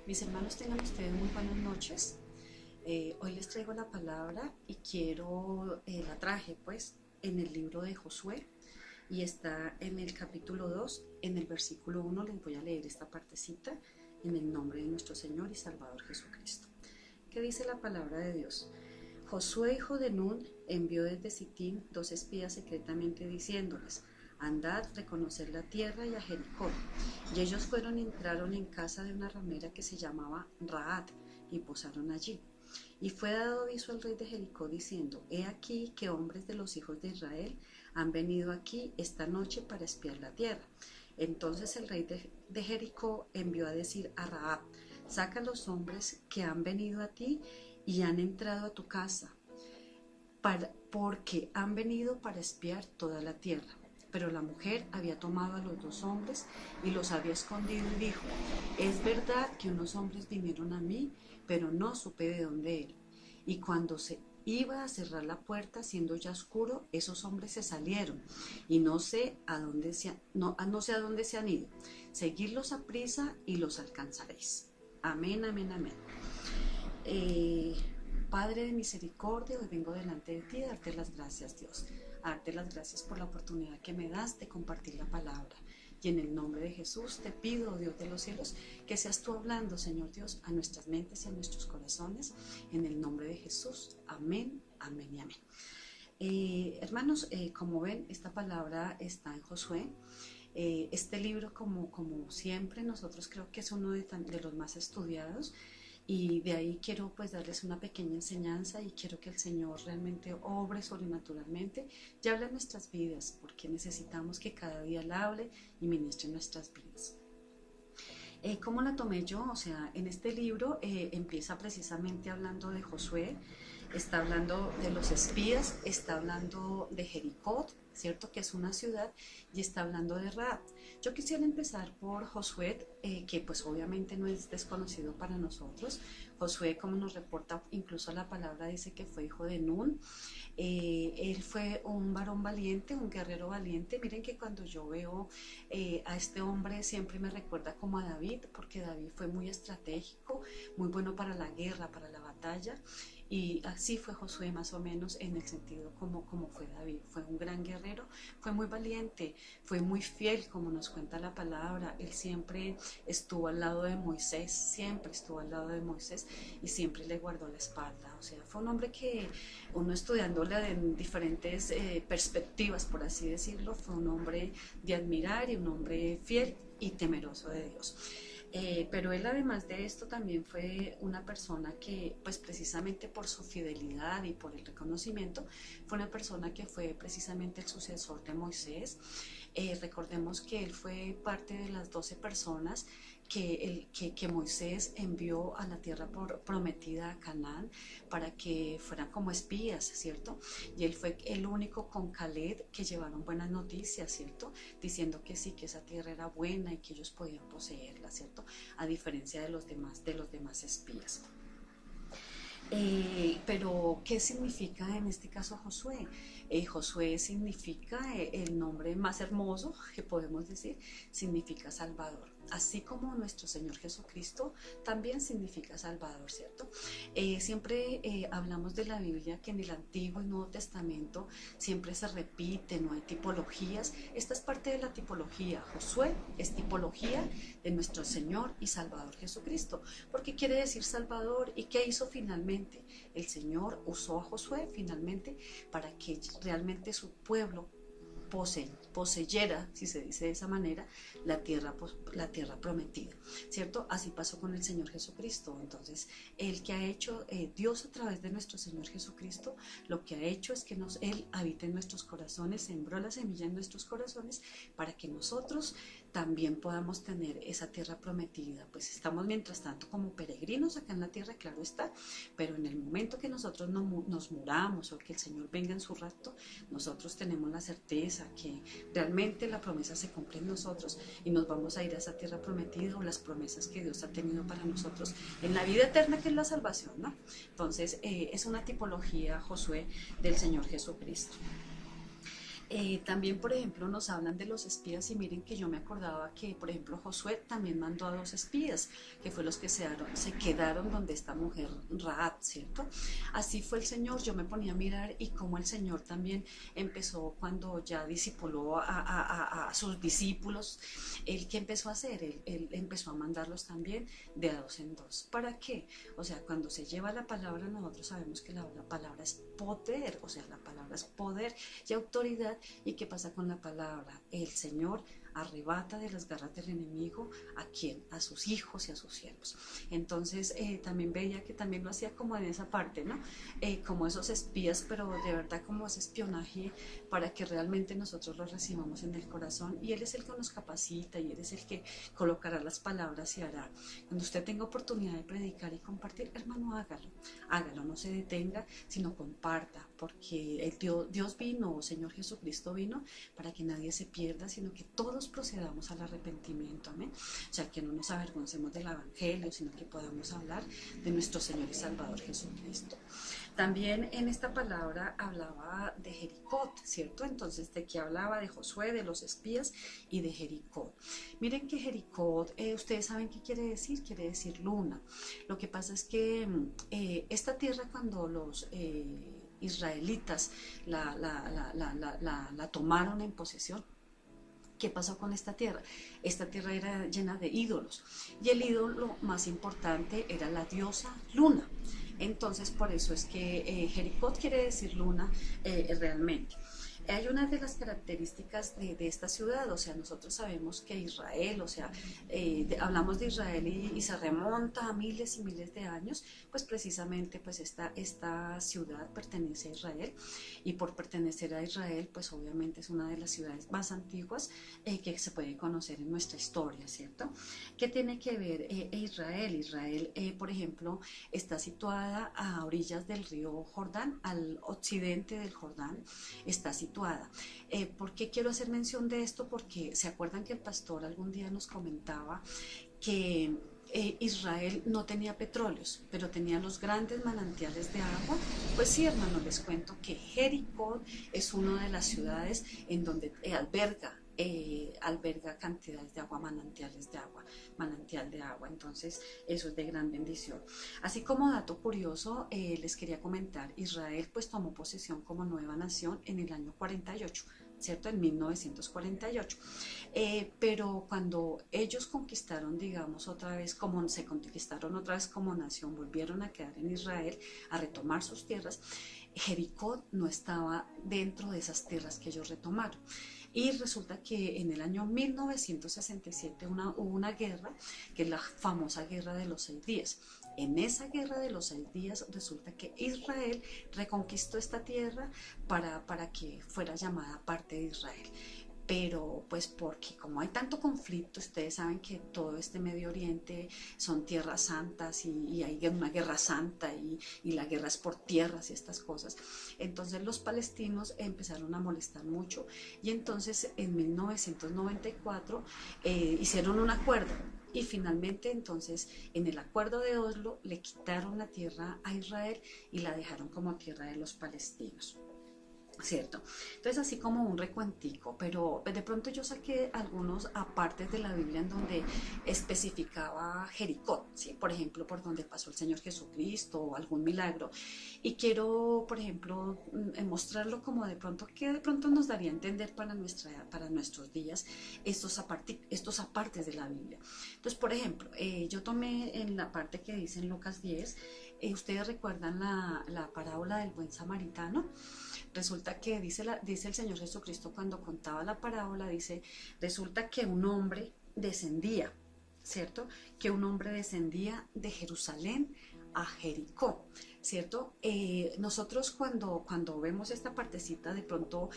Mis hermanos, tengan ustedes muy buenas noches. Hoy les traigo la palabra y la traje pues en el libro de Josué y está en el capítulo 2, en el versículo 1. Les voy a leer esta partecita en el nombre de nuestro Señor y Salvador Jesucristo. ¿Qué dice la palabra de Dios? Josué, hijo de Nun, envió desde Sitín 2 espías secretamente diciéndoles: andad, reconocer la tierra y a Jericó. Y ellos fueron y entraron en casa de una ramera que se llamaba Rahat, y posaron allí. Y fue dado aviso al rey de Jericó diciendo: he aquí que hombres de los hijos de Israel han venido aquí esta noche para espiar la tierra. Entonces el rey de Jericó envió a decir a Rahab: saca los hombres que han venido a ti y han entrado a tu casa, porque han venido para espiar toda la tierra. Pero la mujer había tomado a los 2 hombres y los había escondido y dijo: es verdad que unos hombres vinieron a mí, pero no supe de dónde eran. Y cuando se iba a cerrar la puerta, siendo ya oscuro, esos hombres se salieron y no sé a dónde se han ido. Seguidlos a prisa y los alcanzaréis. Amén, amén, amén. Padre de misericordia, hoy vengo delante de ti a darte las gracias, Dios, a darte las gracias por la oportunidad que me das de compartir la palabra. Y en el nombre de Jesús te pido, oh Dios de los cielos, que seas tú hablando, Señor Dios, a nuestras mentes y a nuestros corazones, en el nombre de Jesús. Amén, amén y amén. Hermanos, como ven, esta palabra está en Josué. Este libro, como siempre, nosotros creo que es uno de los más estudiados. Y de ahí quiero pues darles una pequeña enseñanza y quiero que el Señor realmente obre sobrenaturalmente y hable en nuestras vidas, porque necesitamos que cada día Él hable y ministre en nuestras vidas. ¿Cómo la tomé yo? O sea, en este libro empieza precisamente hablando de Josué, está hablando de los espías, está hablando de Jericó, ¿cierto? Que es una ciudad, y está hablando de Rahab. Yo quisiera empezar por Josué, que pues obviamente no es desconocido para nosotros. Josué, como nos reporta incluso la palabra, dice que fue hijo de Nun. Él fue un varón valiente, un guerrero valiente. Miren que cuando yo veo a este hombre siempre me recuerda como a David, porque David fue muy estratégico, muy bueno para la guerra, para la batalla. Y así fue Josué más o menos en el sentido como fue David. Fue un gran guerrero, fue muy valiente, fue muy fiel, como nos cuenta la palabra. Él siempre estuvo al lado de Moisés, siempre estuvo al lado de Moisés y siempre le guardó la espalda. O sea, fue un hombre que uno estudiándole en diferentes perspectivas, por así decirlo, fue un hombre de admirar y un hombre fiel y temeroso de Dios. Pero él, además de esto, también fue una persona que, pues precisamente por su fidelidad y por el reconocimiento, fue una persona que fue precisamente el sucesor de Moisés. Recordemos que él fue parte de las 12 personas que Moisés envió a la tierra prometida a Canaán para que fueran como espías, ¿cierto? Y él fue el único con Caleb que llevaron buenas noticias, ¿cierto? Diciendo que sí, que esa tierra era buena y que ellos podían poseerla, ¿cierto? A diferencia de los demás espías. Pero, ¿qué significa en este caso Josué? Josué significa, el nombre más hermoso que podemos decir, significa Salvador. Así como nuestro Señor Jesucristo también significa Salvador, ¿cierto? Siempre hablamos de la Biblia, que en el Antiguo y Nuevo Testamento siempre se repite, no hay tipologías. Esta es parte de la tipología. Josué es tipología de nuestro Señor y Salvador Jesucristo. ¿Por qué quiere decir Salvador? ¿Y qué hizo finalmente? El Señor usó a Josué finalmente para que realmente su pueblo poseyera, si se dice de esa manera, la tierra prometida, ¿cierto? Así pasó con el Señor Jesucristo. Entonces, el que ha hecho Dios a través de nuestro Señor Jesucristo, lo que ha hecho es que Él habite en nuestros corazones, sembró la semilla en nuestros corazones para que nosotros también podamos tener esa tierra prometida. Pues estamos mientras tanto como peregrinos acá en la tierra, claro está, pero en el momento que nosotros nos muramos o que el Señor venga en su rapto, nosotros tenemos la certeza que realmente la promesa se cumple en nosotros y nos vamos a ir a esa tierra prometida, o las promesas que Dios ha tenido para nosotros en la vida eterna, que es la salvación, ¿no? Entonces es una tipología, Josué, del Señor Jesucristo. También, por ejemplo, nos hablan de los espías y miren que yo me acordaba que, por ejemplo, Josué también mandó a 2 espías, que fue los que se quedaron donde esta mujer Raab, ¿cierto? Así fue el Señor, yo me ponía a mirar y cómo el Señor también empezó cuando ya discipuló a sus discípulos, ¿él qué empezó a hacer? Él empezó a mandarlos también de a dos en dos. ¿Para qué? O sea, cuando se lleva la palabra, nosotros sabemos que la palabra es poder, o sea, la palabra es poder y autoridad. ¿Y qué pasa con la palabra? El Señor arrebata de las garras del enemigo a quién, a sus hijos y a sus siervos. Entonces también veía que también lo hacía como en esa parte, ¿no? Como esos espías, pero de verdad como ese espionaje para que realmente nosotros lo recibamos en el corazón, y Él es el que nos capacita y Él es el que colocará las palabras y hará. Cuando usted tenga oportunidad de predicar y compartir, hermano, hágalo, no se detenga, sino comparta, porque Dios vino, Señor Jesucristo vino para que nadie se pierda, sino que todos procedamos al arrepentimiento, amén. O sea, que no nos avergoncemos del Evangelio, sino que podamos hablar de nuestro Señor y Salvador Jesucristo. También en esta palabra hablaba de Jericó, ¿cierto? Entonces, ¿de qué hablaba? De Josué, de los espías y de Jericó. Miren que Jericó, ustedes saben qué quiere decir luna. Lo que pasa es que esta tierra, cuando los israelitas la tomaron en posesión, ¿qué pasó con esta tierra? Esta tierra era llena de ídolos y el ídolo más importante era la diosa Luna. Entonces, por eso es que Jericó quiere decir luna realmente. Hay una de las características de esta ciudad, o sea, nosotros sabemos que Israel, o sea, hablamos de Israel y se remonta a miles y miles de años, pues precisamente pues esta ciudad pertenece a Israel, y por pertenecer a Israel, pues obviamente es una de las ciudades más antiguas que se puede conocer en nuestra historia, ¿cierto? ¿Qué tiene que ver Israel? Israel, por ejemplo, está situada a orillas del río Jordán, al occidente del Jordán, está situada. ¿Por qué quiero hacer mención de esto? Porque se acuerdan que el pastor algún día nos comentaba que Israel no tenía petróleos, pero tenía los grandes manantiales de agua. Pues sí, hermano, les cuento que Jericó es una de las ciudades en donde alberga cantidades de agua, manantial de agua, entonces eso es de gran bendición. Así como dato curioso, les quería comentar, Israel pues tomó posesión como nueva nación en el año 48, ¿cierto? En 1948. Pero cuando ellos conquistaron, digamos, otra vez, como se conquistaron otra vez como nación, volvieron a quedar en Israel, a retomar sus tierras, Jericó no estaba dentro de esas tierras que ellos retomaron. Y resulta que en el año 1967 hubo una guerra, que es la famosa guerra de los 6 días. En esa guerra de los 6 días resulta que Israel reconquistó esta tierra para que fuera llamada parte de Israel. Pero pues porque como hay tanto conflicto, ustedes saben que todo este Medio Oriente son tierras santas y hay una guerra santa y la guerra es por tierras y estas cosas. Entonces los palestinos empezaron a molestar mucho y entonces en 1994 hicieron un acuerdo. Y finalmente entonces en el acuerdo de Oslo le quitaron la tierra a Israel y la dejaron como tierra de los palestinos, ¿cierto? Entonces así como un recuentico, pero de pronto yo saqué algunos apartes de la Biblia en donde especificaba Jericó, ¿sí? Por ejemplo, por donde pasó el Señor Jesucristo o algún milagro, y quiero, por ejemplo, mostrarlo como de pronto, que de pronto nos daría a entender para nuestros días estos apartes de la Biblia. Entonces, por ejemplo, yo tomé en la parte que dice en Lucas 10, ustedes recuerdan la parábola del buen samaritano. Resulta que dice el Señor Jesucristo cuando contaba la parábola, dice, resulta que un hombre descendía, ¿cierto? Que un hombre descendía de Jerusalén a Jericó, ¿cierto? Nosotros cuando vemos esta partecita, de pronto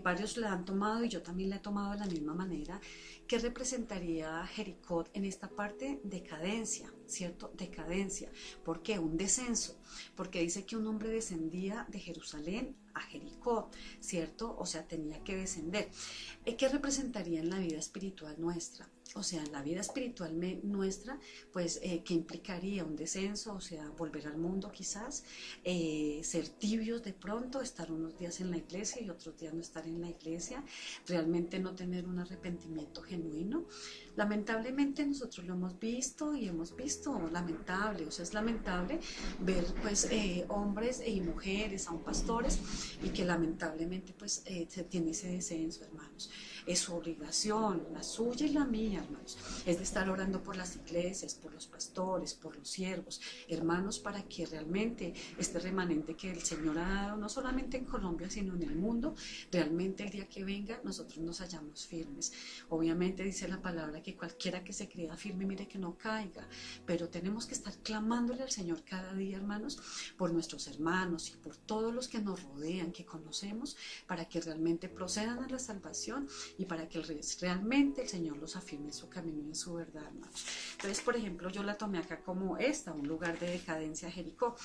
varios la han tomado y yo también la he tomado de la misma manera. ¿Qué representaría Jericó en esta parte? Decadencia, ¿cierto? Decadencia. ¿Por qué? Un descenso, porque dice que un hombre descendía de Jerusalén a Jericó, ¿cierto? O sea, tenía que descender. ¿Qué representaría en la vida espiritual nuestra? O sea, en la vida espiritual nuestra, pues, ¿qué implicaría un descenso? O sea, volver al mundo quizás, cosas, ser tibios de pronto, estar unos días en la iglesia y otros días no estar en la iglesia, realmente no tener un arrepentimiento genuino. Lamentablemente nosotros lo hemos visto y hemos visto, lamentable, o sea, es lamentable ver pues hombres y mujeres, aún pastores, y que lamentablemente pues se tiene ese descenso, hermanos. Es su obligación, la suya y la mía, hermanos, es de estar orando por las iglesias, por los pastores, por los siervos, hermanos, para que realmente este remanente que el Señor ha dado, no solamente en Colombia, sino en el mundo, realmente el día que venga nosotros nos hallamos firmes. Obviamente dice la palabra que cualquiera que se crea firme, mire que no caiga, pero tenemos que estar clamándole al Señor cada día, hermanos, por nuestros hermanos y por todos los que nos rodean, que conocemos, para que realmente procedan a la salvación y para que realmente el Señor los afirme en su camino y en su verdad, hermanos. Entonces, por ejemplo, yo la tomé acá como un lugar de decadencia, Jericó.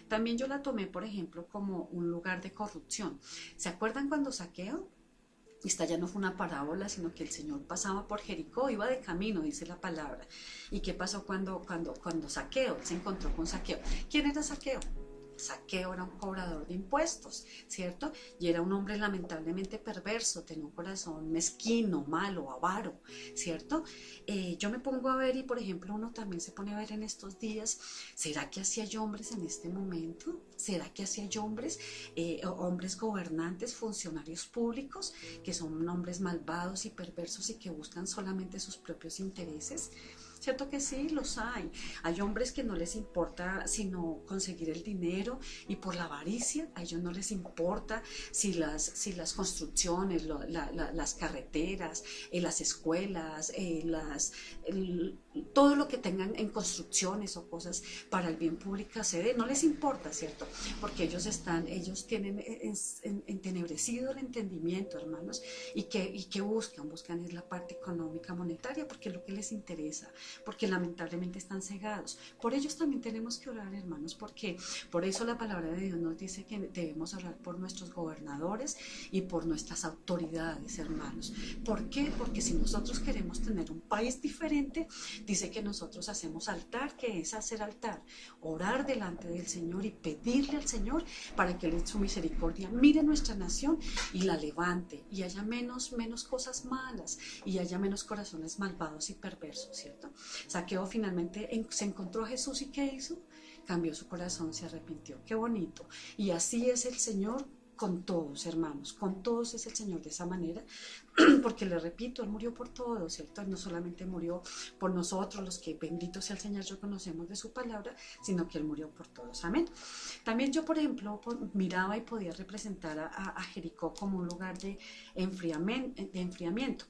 También yo la tomé, por ejemplo, como un lugar de corrupción. ¿Se acuerdan cuando Zaqueo? Esta ya no fue una parábola, sino que el Señor pasaba por Jericó, iba de camino, dice la palabra. ¿Y qué pasó cuando Zaqueo se encontró con Zaqueo? ¿Quién era Zaqueo? Zaqueo era un cobrador de impuestos, ¿cierto? Y era un hombre lamentablemente perverso, tenía un corazón mezquino, malo, avaro, ¿cierto? Yo me pongo a ver y, por ejemplo, uno también se pone a ver en estos días, ¿será que así hay hombres en este momento? ¿Será que así hay hombres, hombres gobernantes, funcionarios públicos, que son hombres malvados y perversos y que buscan solamente sus propios intereses? ¿Cierto que sí? Los hay. Hay hombres que no les importa sino conseguir el dinero y por la avaricia, a ellos no les importa si las construcciones, las carreteras, las escuelas, todo lo que tengan en construcciones o cosas para el bien público se dé, no les importa, ¿cierto? Porque ellos tienen entenebrecido el entendimiento, hermanos, y que buscan es la parte económica, monetaria, porque es lo que les interesa, porque lamentablemente están cegados. Por ellos también tenemos que orar, hermanos, porque por eso la palabra de Dios nos dice que debemos orar por nuestros gobernadores y por nuestras autoridades, hermanos. ¿Por qué? Porque si nosotros queremos tener un país diferente, dice que nosotros hacemos altar, que es hacer altar, orar delante del Señor y pedirle al Señor para que en su misericordia mire nuestra nación y la levante, y haya menos cosas malas, y haya menos corazones malvados y perversos, ¿cierto? Zaqueo finalmente se encontró a Jesús, y ¿qué hizo? Cambió su corazón, se arrepintió. Qué bonito. Y así es el Señor con todos, hermanos, con todos es el Señor de esa manera, porque le repito, Él murió por todos, ¿cierto? Él no solamente murió por nosotros, los que bendito sea el Señor, yo conocemos de su palabra, sino que Él murió por todos, amén. También yo, por ejemplo, miraba y podía representar a Jericó como un lugar de enfriamiento.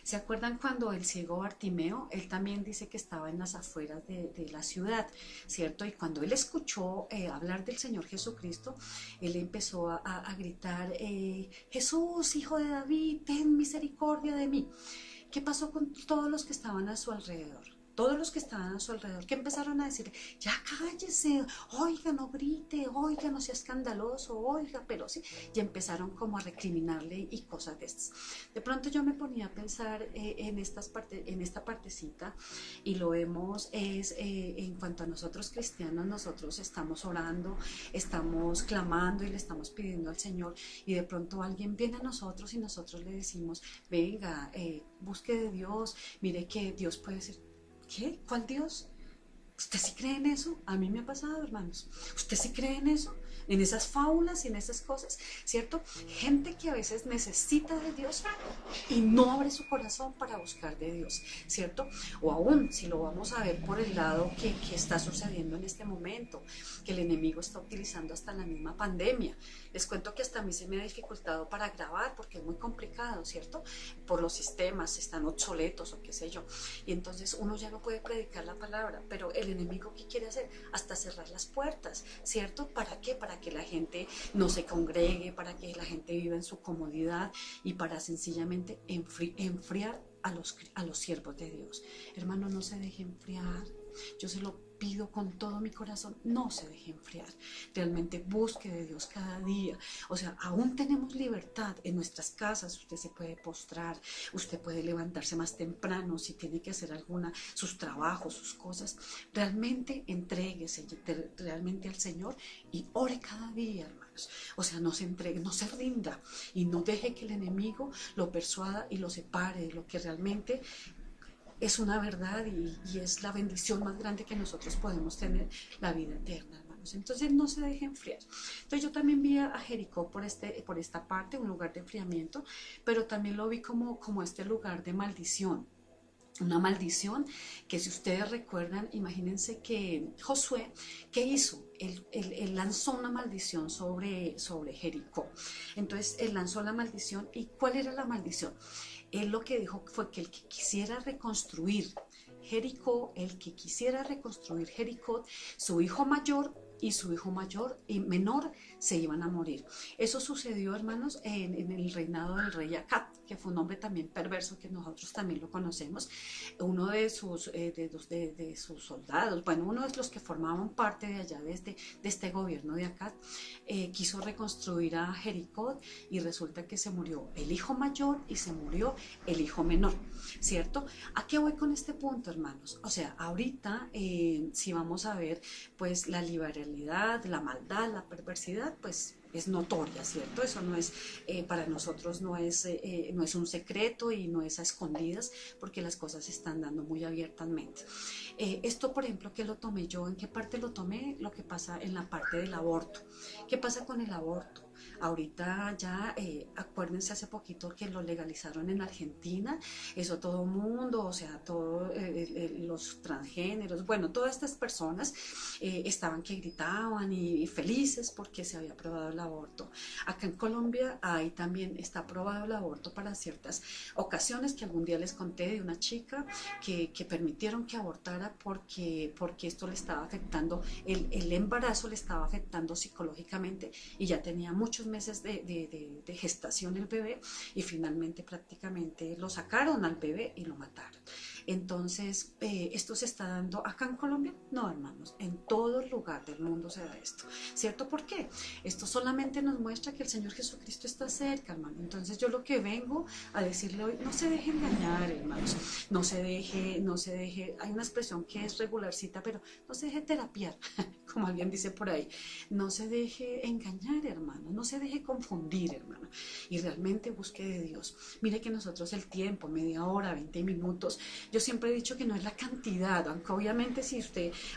¿Se acuerdan cuando el ciego Bartimeo, él también dice que estaba en las afueras de la ciudad, ¿cierto? Y cuando él escuchó hablar del Señor Jesucristo, él empezó a gritar, Jesús, hijo de David, ten misericordia de mí. ¿Qué pasó con todos los que estaban a su alrededor? Todos los que estaban a su alrededor, que empezaron a decir, ya cállese, oiga, no grite, oiga, no sea escandaloso, oiga, pero sí, y empezaron como a recriminarle y cosas de estas. De pronto yo me ponía a pensar en esta partecita, y lo vemos en cuanto a nosotros cristianos, nosotros estamos orando, estamos clamando y le estamos pidiendo al Señor, y de pronto alguien viene a nosotros y nosotros le decimos, venga, busque de Dios, mire que Dios puede ser. ¿Qué? ¿Cuál Dios? ¿Usted sí cree en eso? A mí me ha pasado, hermanos. ¿Usted sí cree en eso? En esas fábulas y en esas cosas, ¿cierto? Gente que a veces necesita de Dios y no abre su corazón para buscar de Dios, ¿cierto? O aún, si lo vamos a ver por el lado que está sucediendo en este momento, que el enemigo está utilizando hasta la misma pandemia. Les cuento que hasta a mí se me ha dificultado para grabar porque es muy complicado, ¿cierto? Por los sistemas, están obsoletos o qué sé yo. Y entonces uno ya no puede predicar la palabra, pero el enemigo, ¿qué quiere hacer? Hasta cerrar las puertas, ¿cierto? ¿Para qué? Para que la gente no se congregue, para que la gente viva en su comodidad y para sencillamente enfriar a los siervos de Dios. Hermano, no se deje enfriar. Yo se lo pido con todo mi corazón, no se deje enfriar. Realmente busque de Dios cada día. O sea, aún tenemos libertad en nuestras casas. Usted se puede postrar, usted puede levantarse más temprano si tiene que hacer sus trabajos, sus cosas. Realmente entréguese realmente al Señor y ore cada día, hermanos. O sea, no se entregue, no se rinda y no deje que el enemigo lo persuada y lo separe de lo que realmente es una verdad y es la bendición más grande que nosotros podemos tener, la vida eterna, hermanos. Entonces no se deje enfriar. Entonces yo también vi a Jericó por esta parte, un lugar de enfriamiento, pero también lo vi como este lugar de maldición. Una maldición que, si ustedes recuerdan, imagínense que Josué, ¿qué hizo? Él lanzó una maldición sobre Jericó. Entonces él lanzó la maldición. ¿Y cuál era la maldición? Él lo que dijo fue que el que quisiera reconstruir Jericó, su hijo mayor y su hijo mayor y menor se iban a morir. Eso sucedió, hermanos, en el reinado del rey Acab, que fue un hombre también perverso, que nosotros también lo conocemos. Uno de sus soldados, bueno, uno de los que formaban parte de allá de este gobierno de Acab, quiso reconstruir a Jericó y resulta que se murió el hijo mayor y se murió el hijo menor, ¿cierto? ¿A qué voy con este punto, hermanos? O sea, ahorita si vamos a ver pues la liberalidad, la maldad, la perversidad, pues es notoria, ¿cierto? Eso no es, para nosotros no es un secreto y no es a escondidas, porque las cosas se están dando muy abiertamente. Esto, por ejemplo, que lo tomé yo, ¿en qué parte lo tomé? Lo que pasa en la parte del aborto. ¿Qué pasa con el aborto? Ahorita ya, acuérdense hace poquito que lo legalizaron en Argentina, eso todo mundo, o sea, todos los transgéneros, bueno, todas estas personas estaban que gritaban y felices porque se había aprobado el aborto. Acá en Colombia ahí también está aprobado el aborto para ciertas ocasiones, que algún día les conté de una chica que permitieron que abortara porque esto le estaba afectando, el embarazo le estaba afectando psicológicamente y ya tenía muchos meses de gestación el bebé y finalmente prácticamente lo sacaron al bebé y lo mataron. Entonces, ¿esto se está dando acá en Colombia? No, hermanos, en todo lugar del mundo se da esto, ¿cierto? ¿Por qué? Esto solamente nos muestra que el Señor Jesucristo está cerca, hermano. Entonces yo lo que vengo a decirle hoy, no se deje engañar, hermanos, no se deje, hay una expresión que es regularcita, pero no se deje terapiar, como alguien dice por ahí, no se deje engañar, hermano, no se deje confundir, hermano, y realmente busque de Dios. Mire que nosotros el tiempo, media hora, 20 minutos, yo siempre he dicho que no es la cantidad, aunque obviamente si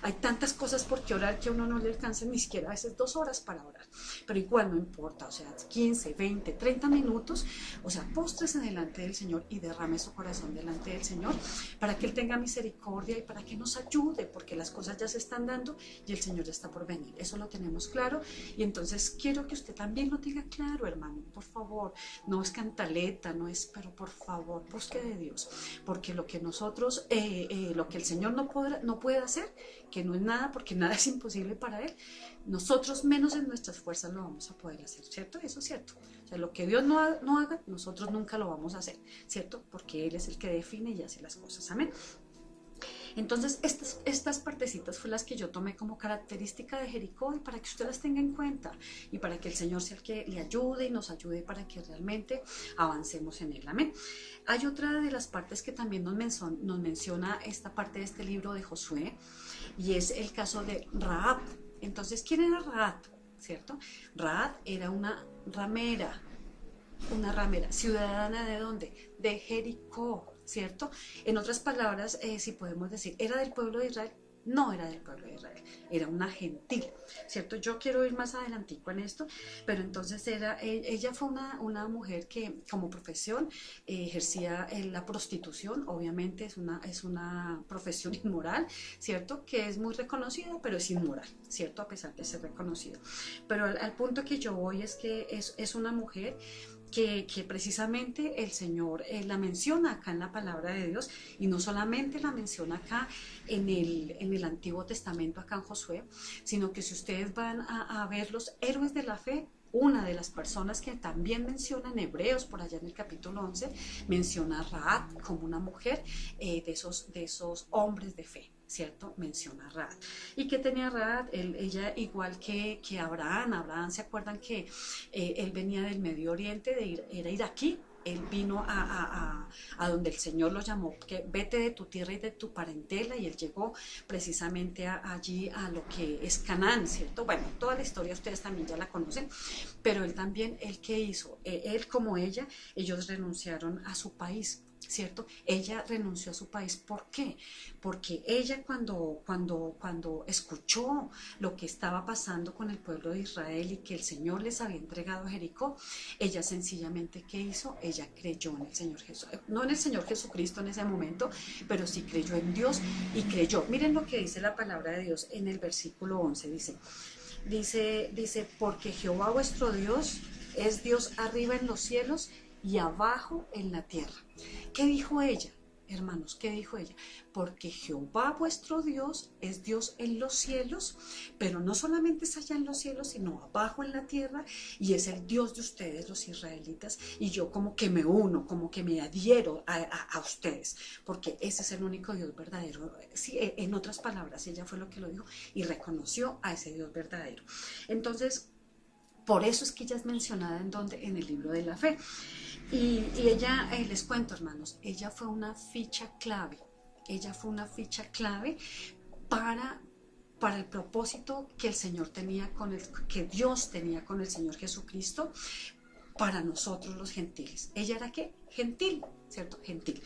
hay tantas cosas por qué orar que a uno no le alcanza ni siquiera a veces 2 horas para orar, pero igual no importa, o sea, 15, 20, 30 minutos, o sea, póstrese delante del Señor y derrame su corazón delante del Señor para que Él tenga misericordia y para que nos ayude, porque las cosas ya se están dando y el Señor ya está por venir. Eso lo tenemos claro y entonces quiero que usted también lo tenga claro, hermano, por favor. No es cantaleta, no es, pero por favor, busque de Dios, porque lo que nosotros, lo que el Señor no puede hacer, que no es nada, porque nada es imposible para Él, nosotros menos en nuestras fuerzas lo vamos a poder hacer, ¿cierto? Eso es cierto. O sea, lo que Dios no haga, nosotros nunca lo vamos a hacer, ¿cierto? Porque Él es el que define y hace las cosas. Amén. Entonces, estas partecitas fue las que yo tomé como característica de Jericó y para que usted las tenga en cuenta y para que el Señor sea el que le ayude y nos ayude para que realmente avancemos en Él. Amén. Hay otra de las partes que también nos menciona esta parte de este libro de Josué y es el caso de Rahab. Entonces, ¿quién era Rahab? ¿Cierto? Rahab era una ramera, ciudadana ¿de dónde? De Jericó, ¿cierto? En otras palabras, si podemos decir, ¿era del pueblo de Israel? No era del pueblo de Israel, era una gentil, ¿cierto? Yo quiero ir más adelantico en esto, pero entonces ella fue una mujer que como profesión ejercía la prostitución. Obviamente es una profesión inmoral, ¿cierto? Que es muy reconocida, pero es inmoral, ¿cierto? A pesar de ser reconocida. Pero al punto que yo voy es que es una mujer que precisamente el Señor la menciona acá en la palabra de Dios, y no solamente la menciona acá en el Antiguo Testamento, acá en Josué, sino que si ustedes van a ver los héroes de la fe, una de las personas que también menciona en Hebreos, por allá en el capítulo 11, menciona a Rahab como una mujer de esos hombres de fe. ¿cierto? Menciona a Rahab. ¿Y qué tenía Rahab? Ella igual que Abraham, ¿se acuerdan que él venía del Medio Oriente, era iraquí? Él vino a donde el Señor lo llamó, que vete de tu tierra y de tu parentela, y él llegó precisamente allí a lo que es Canaán, ¿cierto? Bueno, toda la historia ustedes también ya la conocen, pero él también, ¿él qué hizo? Él como ella, ellos renunciaron a su país, ¿cierto? Ella renunció a su país. ¿Por qué? Porque ella cuando escuchó lo que estaba pasando con el pueblo de Israel y que el Señor les había entregado a Jericó, ella sencillamente, ¿qué hizo? Ella creyó en el Señor Jesús, no en el Señor Jesucristo en ese momento, pero sí creyó en Dios y creyó. Miren lo que dice la palabra de Dios en el versículo 11, dice, porque Jehová vuestro Dios es Dios arriba en los cielos y abajo en la tierra. ¿Qué dijo ella, hermanos? ¿Qué dijo ella? Porque Jehová vuestro Dios es Dios en los cielos, pero no solamente es allá en los cielos, sino abajo en la tierra, y es el Dios de ustedes, los israelitas, y yo como que me uno, como que me adhiero a ustedes, porque ese es el único Dios verdadero. Sí, en otras palabras, ella fue lo que lo dijo y reconoció a ese Dios verdadero. Entonces, por eso es que ella es mencionada en el libro de la fe. Y ella, les cuento, hermanos, ella fue una ficha clave. Ella fue una ficha clave para el propósito que el Señor tenía que Dios tenía con el Señor Jesucristo para nosotros los gentiles. ¿Ella era qué? Gentil, ¿cierto? Gentil.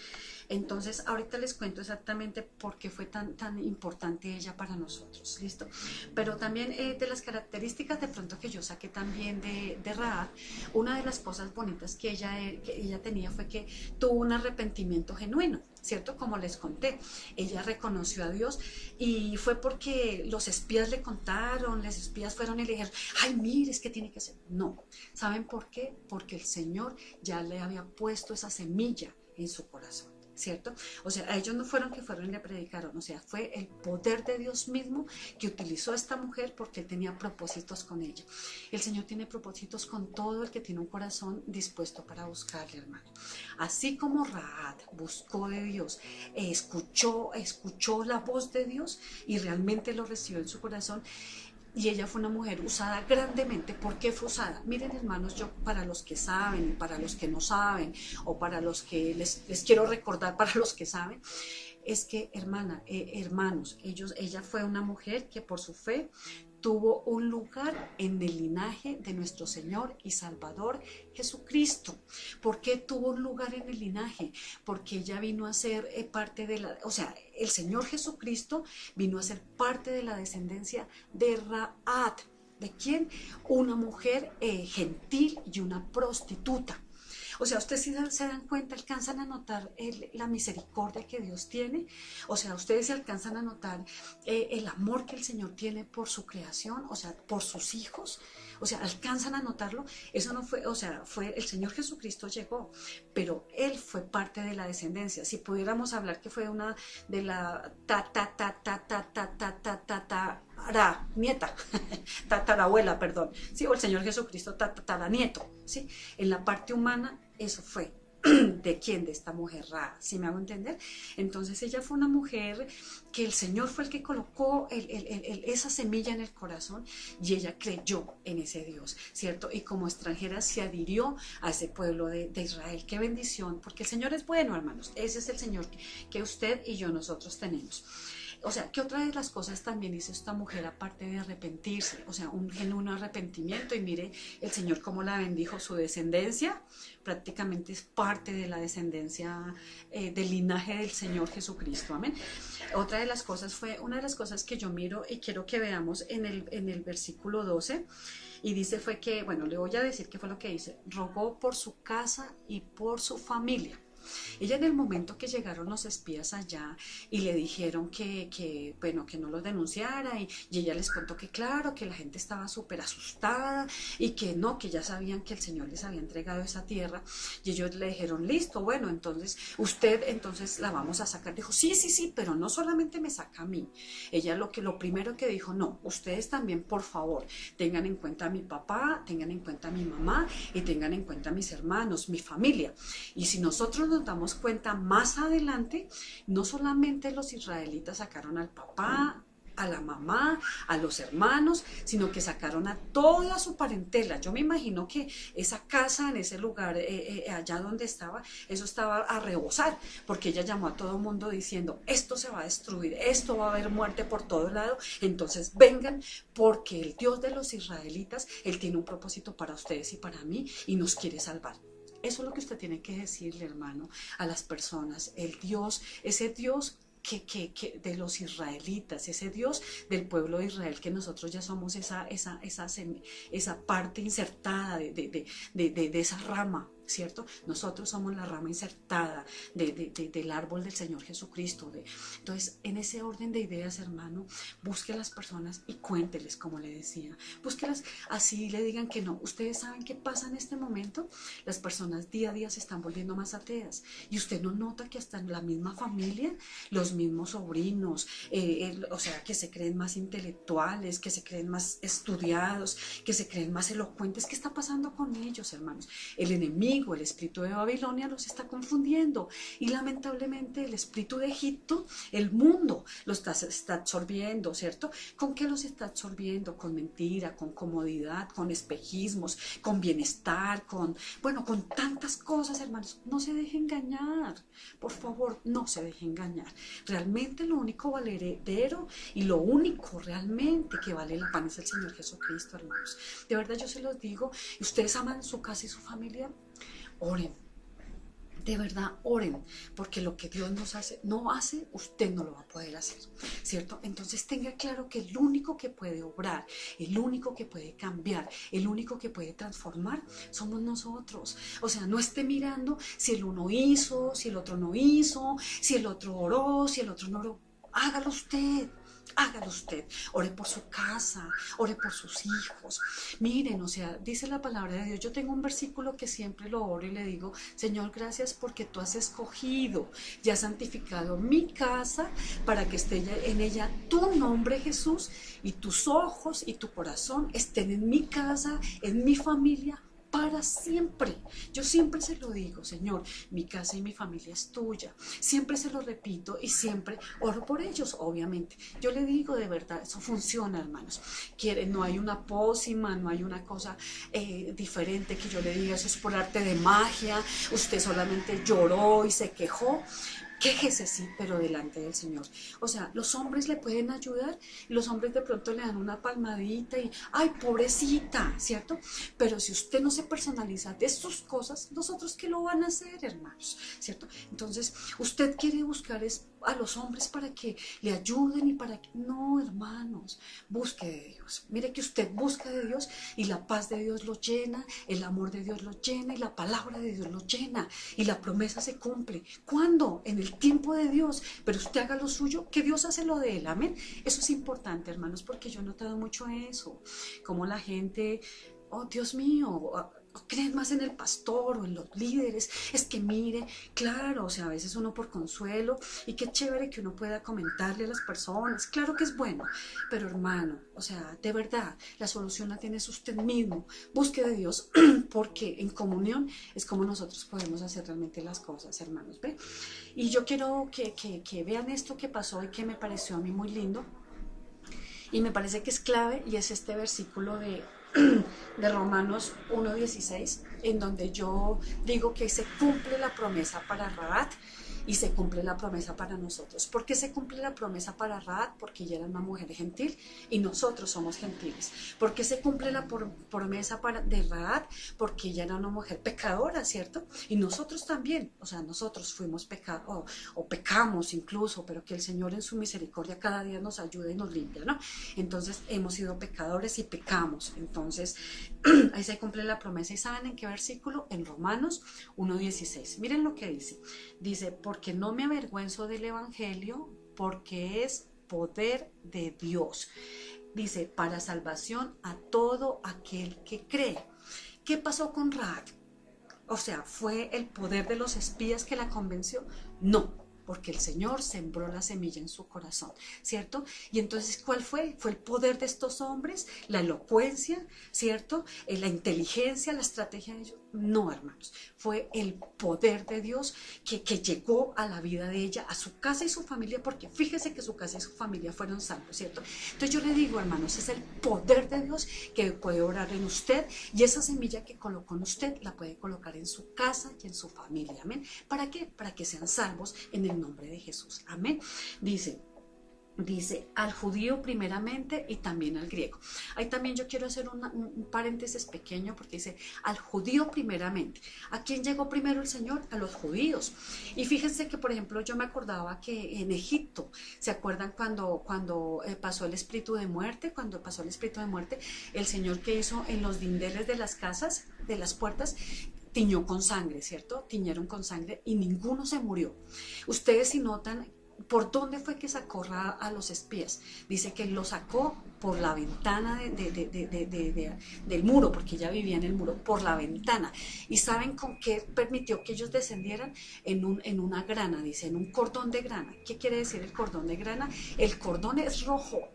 Entonces, ahorita les cuento exactamente por qué fue tan importante ella para nosotros, ¿listo? Pero también de las características de pronto que yo saqué también de Rahab, una de las cosas bonitas que ella tenía fue que tuvo un arrepentimiento genuino, ¿cierto? Como les conté, ella reconoció a Dios y fue porque los espías le contaron, los espías fueron y le dijeron, ay, mire, es que tiene que ser. No, ¿saben por qué? Porque el Señor ya le había puesto esa semilla en su corazón, ¿cierto? O sea, ellos no fueron y le predicaron, o sea, fue el poder de Dios mismo que utilizó a esta mujer porque Él tenía propósitos con ella. El Señor tiene propósitos con todo el que tiene un corazón dispuesto para buscarle, hermano. Así como Rahab buscó de Dios, escuchó la voz de Dios y realmente lo recibió en su corazón. Y ella fue una mujer usada grandemente. ¿Por qué fue usada? Miren, hermanos, yo para los que saben, para los que no saben, o para los que les quiero recordar, para los que saben, es que, hermanos, ella fue una mujer que por su fe tuvo un lugar en el linaje de nuestro Señor y Salvador Jesucristo. ¿Por qué tuvo un lugar en el linaje? Porque ella vino a ser parte o sea, el Señor Jesucristo vino a ser parte de la descendencia de Rahab. ¿De quién? Una mujer gentil y una prostituta. O sea, ustedes se dan cuenta, alcanzan a notar la misericordia que Dios tiene. O sea, ustedes se alcanzan a notar el amor que el Señor tiene por su creación, o sea, por sus hijos. O sea, alcanzan a notarlo. Eso no fue, o sea, fue el Señor Jesucristo llegó, pero Él fue parte de la descendencia. Si pudiéramos hablar que fue una de la nieta, tatarabuela, perdón, sí, o el Señor Jesucristo tataranieto, sí, en la parte humana, eso fue. ¿De quién? De esta mujer Rahab, ¿sí me hago entender? Entonces ella fue una mujer que el Señor fue el que colocó esa semilla en el corazón y ella creyó en ese Dios, ¿cierto? Y como extranjera se adhirió a ese pueblo de Israel. ¡Qué bendición! Porque el Señor es bueno, hermanos. Ese es el Señor que usted y yo nosotros tenemos. O sea, ¿qué otra de las cosas también hizo esta mujer aparte de arrepentirse? O sea, un genuino arrepentimiento. Y mire el Señor cómo la bendijo, su descendencia prácticamente es parte de la descendencia del linaje del Señor Jesucristo. Amén. Otra de las cosas una de las cosas que yo miro y quiero que veamos en el versículo 12. Y dice fue que, bueno, le voy a decir qué fue lo que dice. Rogó por su casa y por su familia. Ella en el momento que llegaron los espías allá y le dijeron que no los denunciara y ella les contó que claro, que la gente estaba súper asustada y que no, que ya sabían que el Señor les había entregado esa tierra y ellos le dijeron, listo, bueno, entonces entonces la vamos a sacar. Dijo, sí, pero no solamente me saca a mí. Ella lo primero que dijo, no, ustedes también, por favor, tengan en cuenta a mi papá, tengan en cuenta a mi mamá y tengan en cuenta a mis hermanos, mi familia. Y si nosotros nos damos cuenta más adelante, no solamente los israelitas sacaron al papá, a la mamá, a los hermanos, sino que sacaron a toda su parentela. Yo me imagino que esa casa en ese lugar, allá donde estaba, eso estaba a rebosar, porque ella llamó a todo el mundo diciendo, esto se va a destruir, esto va a haber muerte por todo lado, entonces vengan, porque el Dios de los israelitas, Él tiene un propósito para ustedes y para mí, y nos quiere salvar. Eso es lo que usted tiene que decirle, hermano, a las personas. El Dios, ese Dios de los israelitas, ese Dios del pueblo de Israel, que nosotros ya somos esa parte insertada de esa rama, ¿cierto? Nosotros somos la rama insertada del árbol del Señor Jesucristo. Entonces, en ese orden de ideas, hermano, busque a las personas y cuénteles, como le decía. Búsquelas así, le digan que no. Ustedes saben qué pasa en este momento. Las personas día a día se están volviendo más ateas. Y usted no nota que hasta en la misma familia, los mismos sobrinos, o sea, que se creen más intelectuales, que se creen más estudiados, que se creen más elocuentes. ¿Qué está pasando con ellos, hermanos? El enemigo, el espíritu de Babilonia, los está confundiendo, y lamentablemente el espíritu de Egipto, el mundo, los está absorbiendo, ¿cierto? ¿Con qué los está absorbiendo? Con mentira, con comodidad, con espejismos, con bienestar, con tantas cosas, hermanos. No se deje engañar, por favor, no se deje engañar. Realmente lo único valedero y lo único realmente que vale la pena es el Señor Jesucristo, hermanos. De verdad yo se los digo, ustedes aman su casa y su familia, oren, de verdad oren, porque lo que Dios no hace, usted no lo va a poder hacer, ¿cierto? Entonces tenga claro que el único que puede obrar, el único que puede cambiar, el único que puede transformar, somos nosotros. O sea, no esté mirando si el uno hizo, si el otro no hizo, si el otro oró, si el otro no oró. Hágalo usted. Hágalo usted, ore por su casa, ore por sus hijos. Miren, o sea, dice la palabra de Dios. Yo tengo un versículo que siempre lo oro y le digo, Señor, gracias porque tú has escogido y has santificado mi casa para que esté en ella tu nombre, Jesús, y tus ojos y tu corazón estén en mi casa, en mi familia, para siempre. Yo siempre se lo digo, Señor, mi casa y mi familia es tuya. Siempre se lo repito y siempre oro por ellos, obviamente. Yo le digo de verdad, eso funciona, hermanos. No hay una pócima, no hay una cosa diferente que yo le diga, eso es por arte de magia, usted solamente lloró y se quejó. Quéjese, sí, pero delante del Señor. O sea, los hombres le pueden ayudar, los hombres de pronto le dan una palmadita y, ay, pobrecita, ¿cierto? Pero si usted no se personaliza de sus cosas, ¿los otros qué lo van a hacer, hermanos? ¿Cierto? Entonces, usted quiere buscar a los hombres para que le ayuden y para que... No, hermanos, busque de Dios. Mire que usted busca de Dios y la paz de Dios lo llena, el amor de Dios lo llena y la palabra de Dios lo llena y la promesa se cumple. ¿Cuándo? En el tiempo de Dios, pero usted haga lo suyo, que Dios hace lo de él, amén. Eso es importante, hermanos, porque yo he notado mucho eso, como la gente, oh Dios mío, creen más en el pastor o en los líderes. Es que mire, claro, o sea, a veces uno por consuelo, y qué chévere que uno pueda comentarle a las personas, claro que es bueno, pero hermano, o sea, de verdad, la solución la tienes usted mismo. Busque de Dios, porque en comunión es como nosotros podemos hacer realmente las cosas, hermanos, ¿ve? Y yo quiero que vean esto que pasó y que me pareció a mí muy lindo, y me parece que es clave, y es este versículo de Romanos 1:16, en donde yo digo que se cumple la promesa para Rahab y se cumple la promesa para nosotros. ¿Por qué se cumple la promesa para Rahab? Porque ella era una mujer gentil y nosotros somos gentiles. ¿Por qué se cumple la promesa de Rahab? Porque ella era una mujer pecadora, ¿cierto? Y nosotros también, o sea, nosotros fuimos pecados o pecamos incluso, pero que el Señor en su misericordia cada día nos ayuda y nos limpia, ¿no? Entonces hemos sido pecadores y pecamos. Entonces ahí se cumple la promesa. ¿Y saben en qué versículo? En Romanos 1:16. Miren lo que dice. Dice, porque no me avergüenzo del evangelio, porque es poder de Dios. Dice, para salvación a todo aquel que cree. ¿Qué pasó con Rahab? O sea, ¿fue el poder de los espías que la convenció? No, porque el Señor sembró la semilla en su corazón, ¿cierto? Y entonces, ¿cuál fue? Fue el poder de estos hombres, la elocuencia, ¿cierto? La inteligencia, la estrategia de ellos. No, hermanos, fue el poder de Dios que llegó a la vida de ella, a su casa y su familia, porque fíjese que su casa y su familia fueron salvos, ¿cierto? Entonces yo le digo, hermanos, es el poder de Dios que puede obrar en usted, y esa semilla que colocó en usted la puede colocar en su casa y en su familia, amén. ¿Para qué? Para que sean salvos en el nombre de Jesús, amén. Dice al judío primeramente y también al griego. Ahí también yo quiero hacer un paréntesis pequeño, porque dice al judío primeramente. ¿A quién llegó primero el Señor? A los judíos. Y fíjense que, por ejemplo, yo me acordaba que en Egipto, ¿se acuerdan cuando pasó el espíritu de muerte? Cuando pasó el espíritu de muerte, el Señor, que hizo en los dinteles de las casas, de las puertas, tiñó con sangre, ¿cierto? Tiñeron con sangre y ninguno se murió. Ustedes, si notan, ¿por dónde fue que sacó a los espías? Dice que lo sacó por la ventana del muro, porque ella vivía en el muro, por la ventana. ¿Y saben con qué permitió que ellos descendieran? En una grana, dice, en un cordón de grana. ¿Qué quiere decir el cordón de grana? El cordón es rojo,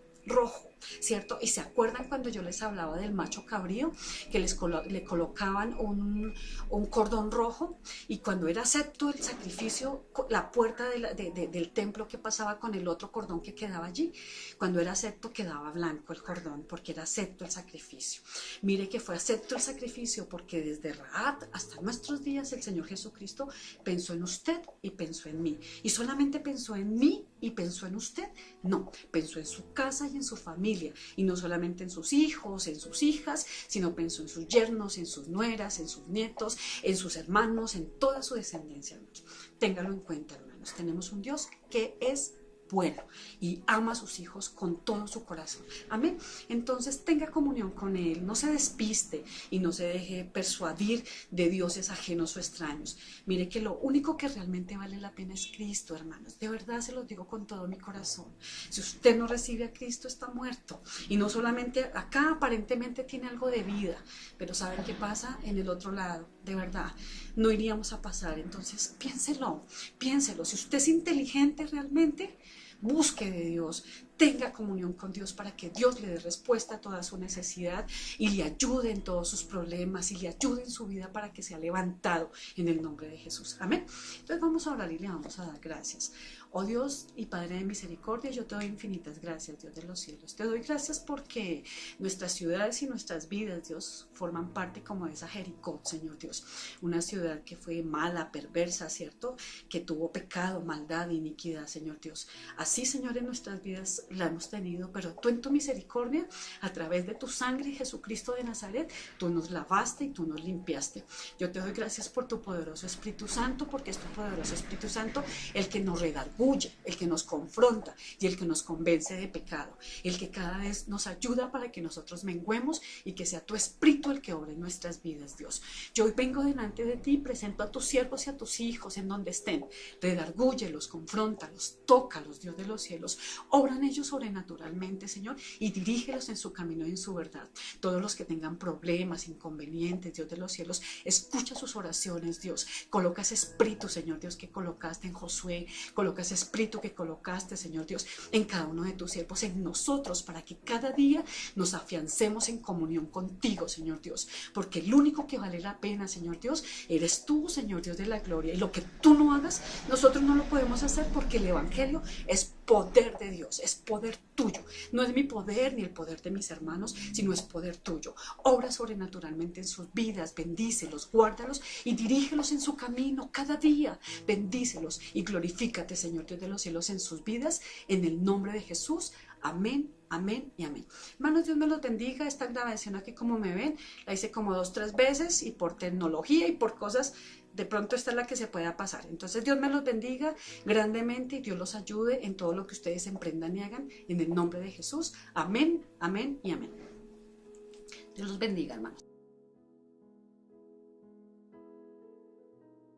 ¿cierto? Y se acuerdan cuando yo les hablaba del macho cabrío, que le colocaban un cordón rojo, y cuando era acepto el sacrificio, la puerta del templo, que pasaba con el otro cordón que quedaba allí, cuando era acepto quedaba blanco el cordón, porque era acepto el sacrificio. Mire que fue acepto el sacrificio porque desde Rahat hasta nuestros días el Señor Jesucristo pensó en usted y pensó en mí. Y solamente pensó en mí y pensó en usted, no, pensó en su casa y en su familia, y no solamente en sus hijos, en sus hijas, sino pensó en sus yernos, en sus nueras, en sus nietos, en sus hermanos, en toda su descendencia, hermanos. Téngalo en cuenta, hermanos, tenemos un Dios que es bueno y ama a sus hijos con todo su corazón, amén. Entonces tenga comunión con Él, no se despiste y no se deje persuadir de dioses ajenos o extraños. Mire que lo único que realmente vale la pena es Cristo, hermanos, de verdad se lo digo con todo mi corazón. Si usted no recibe a Cristo, está muerto, y no solamente acá aparentemente tiene algo de vida, pero ¿saben qué pasa en el otro lado? De verdad, no iríamos a pasar. Entonces piénselo, si usted es inteligente realmente, busque de Dios, tenga comunión con Dios para que Dios le dé respuesta a toda su necesidad y le ayude en todos sus problemas y le ayude en su vida para que sea levantado en el nombre de Jesús, amén. Entonces vamos a orar y le vamos a dar gracias. Oh Dios y Padre de misericordia, yo te doy infinitas gracias, Dios de los cielos. Te doy gracias porque nuestras ciudades y nuestras vidas, Dios, forman parte como de esa Jericó, Señor Dios. Una ciudad que fue mala, perversa, ¿cierto? Que tuvo pecado, maldad, iniquidad, Señor Dios. Así, Señor, en nuestras vidas la hemos tenido, pero tú en tu misericordia, a través de tu sangre, Jesucristo de Nazaret, tú nos lavaste y tú nos limpiaste. Yo te doy gracias por tu poderoso Espíritu Santo, porque es tu poderoso Espíritu Santo el que nos redarguye, el que nos confronta y el que nos convence de pecado, el que cada vez nos ayuda para que nosotros menguemos y que sea tu Espíritu el que obre en nuestras vidas, Dios. Yo hoy vengo delante de ti, presento a tus siervos y a tus hijos en donde estén, redargúyelos, confróntalos, tócalos, Dios de los cielos, obran ellos sobrenaturalmente, Señor, y dirígelos en su camino y en su verdad. Todos los que tengan problemas, inconvenientes, Dios de los cielos, escucha sus oraciones, Dios. Coloca ese espíritu, Señor Dios, que colocaste en Josué, coloca ese espíritu que colocaste, Señor Dios, en cada uno de tus siervos, en nosotros, para que cada día nos afiancemos en comunión contigo, Señor Dios, porque el único que vale la pena, Señor Dios, eres tú, Señor Dios de la gloria, y lo que tú no hagas, nosotros no lo podemos hacer, porque el evangelio es poder de Dios, es poder tuyo. No es mi poder ni el poder de mis hermanos, sino es poder tuyo. Obra sobrenaturalmente en sus vidas, bendícelos, guárdalos y dirígelos en su camino cada día. Bendícelos y glorifícate, Señor Dios de los cielos, en sus vidas, en el nombre de Jesús. Amén, amén y amén. Hermanos, Dios me los bendiga. Esta grabación aquí, como me ven, la hice como 2 o 3 veces, y por tecnología y por cosas, de pronto esta es la que se pueda pasar. Entonces Dios me los bendiga grandemente y Dios los ayude en todo lo que ustedes emprendan y hagan, en el nombre de Jesús. Amén, amén y amén. Dios los bendiga, hermanos.